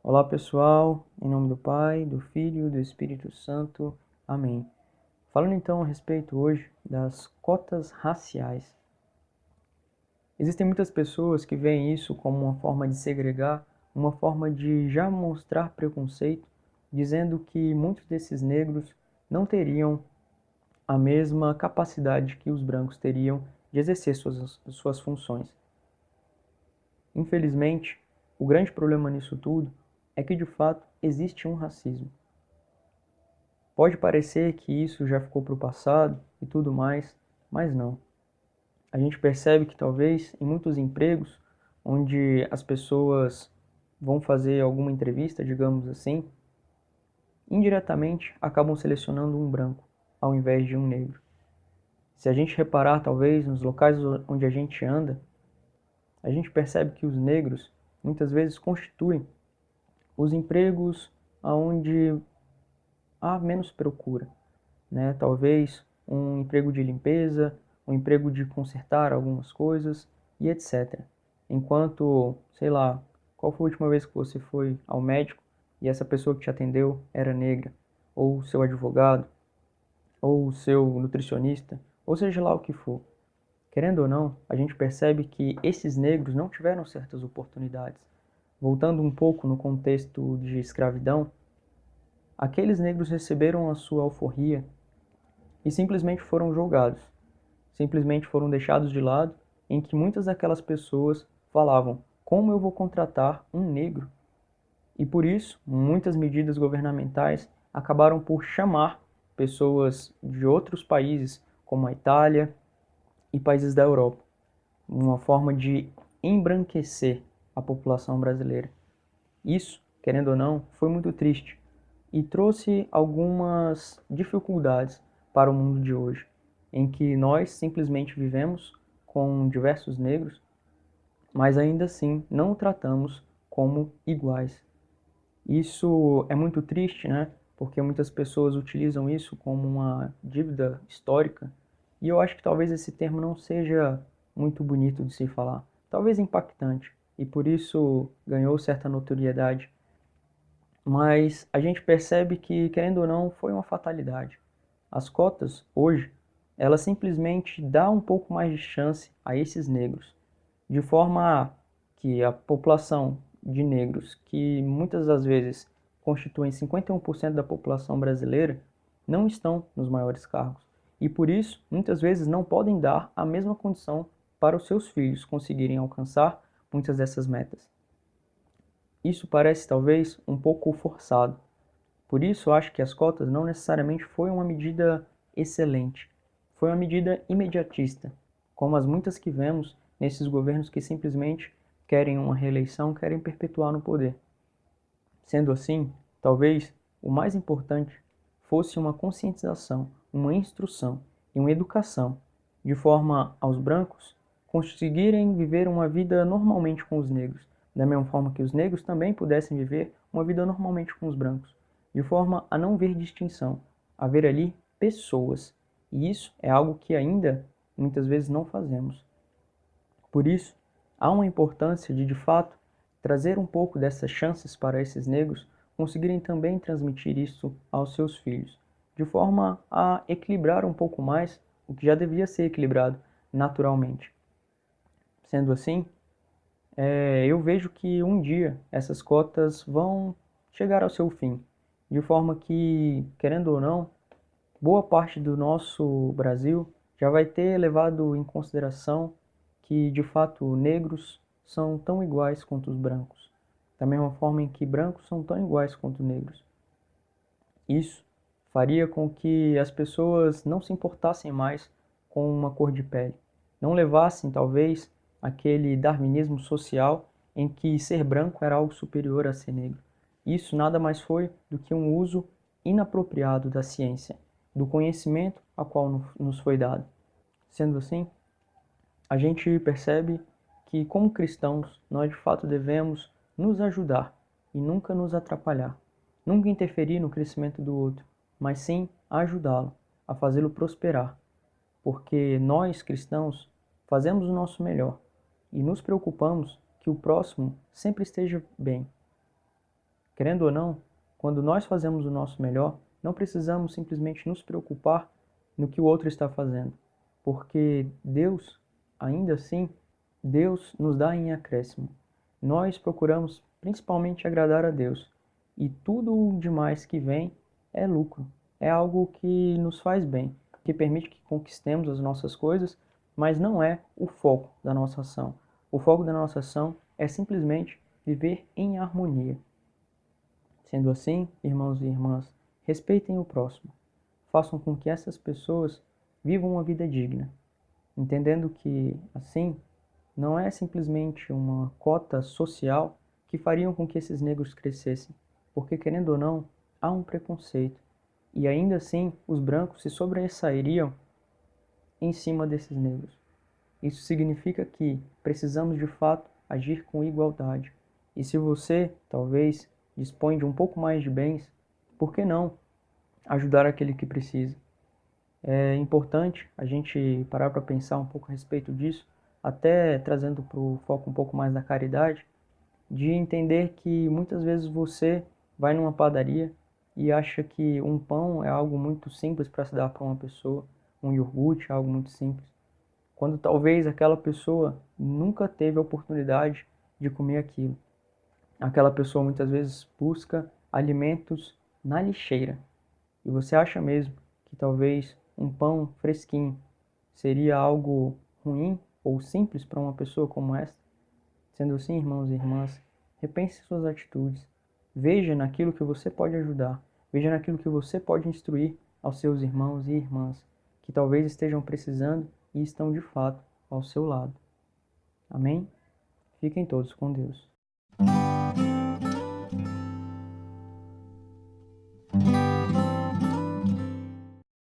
Olá pessoal, em nome do Pai, do Filho e do Espírito Santo. Amém. Falando então a respeito hoje das cotas raciais. Existem muitas pessoas que veem isso como uma forma de segregar, uma forma de já mostrar preconceito, dizendo que muitos desses negros não teriam a mesma capacidade que os brancos teriam de exercer suas funções. Infelizmente, o grande problema nisso tudo é que de fato existe um racismo. Pode parecer que isso já ficou para o passado e tudo mais, mas não. A gente percebe que talvez em muitos empregos onde as pessoas vão fazer alguma entrevista, digamos assim, indiretamente acabam selecionando um branco ao invés de um negro. Se a gente reparar talvez nos locais onde a gente anda, a gente percebe que os negros muitas vezes constituem os empregos onde há menos procura, né? Talvez um emprego de limpeza, um emprego de consertar algumas coisas e etc. Enquanto, sei lá, qual foi a última vez que você foi ao médico e essa pessoa que te atendeu era negra, ou seu advogado, ou seu nutricionista, ou seja lá o que for. Querendo ou não, a gente percebe que esses negros não tiveram certas oportunidades. Voltando um pouco no contexto de escravidão, aqueles negros receberam a sua alforria e simplesmente foram julgados, simplesmente foram deixados de lado, em que muitas daquelas pessoas falavam: como eu vou contratar um negro? E por isso, muitas medidas governamentais acabaram por chamar pessoas de outros países, como a Itália e países da Europa, uma forma de embranquecer a população brasileira. Isso, querendo ou não, foi muito triste e trouxe algumas dificuldades para o mundo de hoje, em que nós simplesmente vivemos com diversos negros, mas ainda assim não o tratamos como iguais. Isso é muito triste, né? Porque muitas pessoas utilizam isso como uma dívida histórica, e eu acho que talvez esse termo não seja muito bonito de se falar, talvez impactante, e por isso ganhou certa notoriedade. Mas a gente percebe que, querendo ou não, foi uma fatalidade. As cotas, hoje, elas simplesmente dão um pouco mais de chance a esses negros, de forma que a população de negros, que muitas das vezes constituem 51% da população brasileira, não estão nos maiores cargos. E por isso, muitas vezes não podem dar a mesma condição para os seus filhos conseguirem alcançar muitas dessas metas. Isso parece talvez um pouco forçado. Por isso, acho que as cotas não necessariamente foi uma medida excelente. Foi uma medida imediatista, como as muitas que vemos nesses governos que simplesmente querem uma reeleição, querem perpetuar no poder. Sendo assim, talvez o mais importante fosse uma conscientização, uma instrução e uma educação, de forma aos brancos conseguirem viver uma vida normalmente com os negros, da mesma forma que os negros também pudessem viver uma vida normalmente com os brancos, de forma a não ver distinção, a ver ali pessoas. E isso é algo que ainda muitas vezes não fazemos. Por isso, há uma importância de fato, trazer um pouco dessas chances para esses negros conseguirem também transmitir isso aos seus filhos, de forma a equilibrar um pouco mais o que já devia ser equilibrado naturalmente. Sendo assim, eu vejo que um dia essas cotas vão chegar ao seu fim, de forma que, querendo ou não, boa parte do nosso Brasil já vai ter levado em consideração que, de fato, negros são tão iguais quanto os brancos, da mesma forma em que brancos são tão iguais quanto negros. Isso faria com que as pessoas não se importassem mais com uma cor de pele, não levassem, talvez, aquele darwinismo social em que ser branco era algo superior a ser negro. Isso nada mais foi do que um uso inapropriado da ciência, do conhecimento a qual nos foi dado. Sendo assim, a gente percebe que, como cristãos, nós de fato devemos nos ajudar e nunca nos atrapalhar, nunca interferir no crescimento do outro, mas sim ajudá-lo, a fazê-lo prosperar, porque nós, cristãos, fazemos o nosso melhor e nos preocupamos que o próximo sempre esteja bem. Querendo ou não, quando nós fazemos o nosso melhor, não precisamos simplesmente nos preocupar no que o outro está fazendo, porque Deus, ainda assim, Deus nos dá em acréscimo. Nós procuramos principalmente agradar a Deus, e tudo o demais que vem é lucro, é algo que nos faz bem, que permite que conquistemos as nossas coisas, mas não é o foco da nossa ação. O foco da nossa ação é simplesmente viver em harmonia. Sendo assim, irmãos e irmãs, respeitem o próximo. Façam com que essas pessoas vivam uma vida digna, entendendo que, assim, não é simplesmente uma cota social que fariam com que esses negros crescessem, porque, querendo ou não, há um preconceito. E ainda assim, os brancos se sobressairiam em cima desses negros. Isso significa que precisamos de fato agir com igualdade. E se você, talvez, dispõe de um pouco mais de bens, por que não ajudar aquele que precisa? É importante a gente parar para pensar um pouco a respeito disso, até trazendo para o foco um pouco mais da caridade, de entender que muitas vezes você vai numa padaria e acha que um pão é algo muito simples para se dar para uma pessoa, um iogurte é algo muito simples, quando talvez aquela pessoa nunca teve a oportunidade de comer aquilo. Aquela pessoa muitas vezes busca alimentos na lixeira. E você acha mesmo que talvez um pão fresquinho seria algo ruim ou simples para uma pessoa como esta? Sendo assim, irmãos e irmãs, repense suas atitudes. Veja naquilo que você pode ajudar. Veja naquilo que você pode instruir aos seus irmãos e irmãs, que talvez estejam precisando e estão de fato ao seu lado. Amém? Fiquem todos com Deus.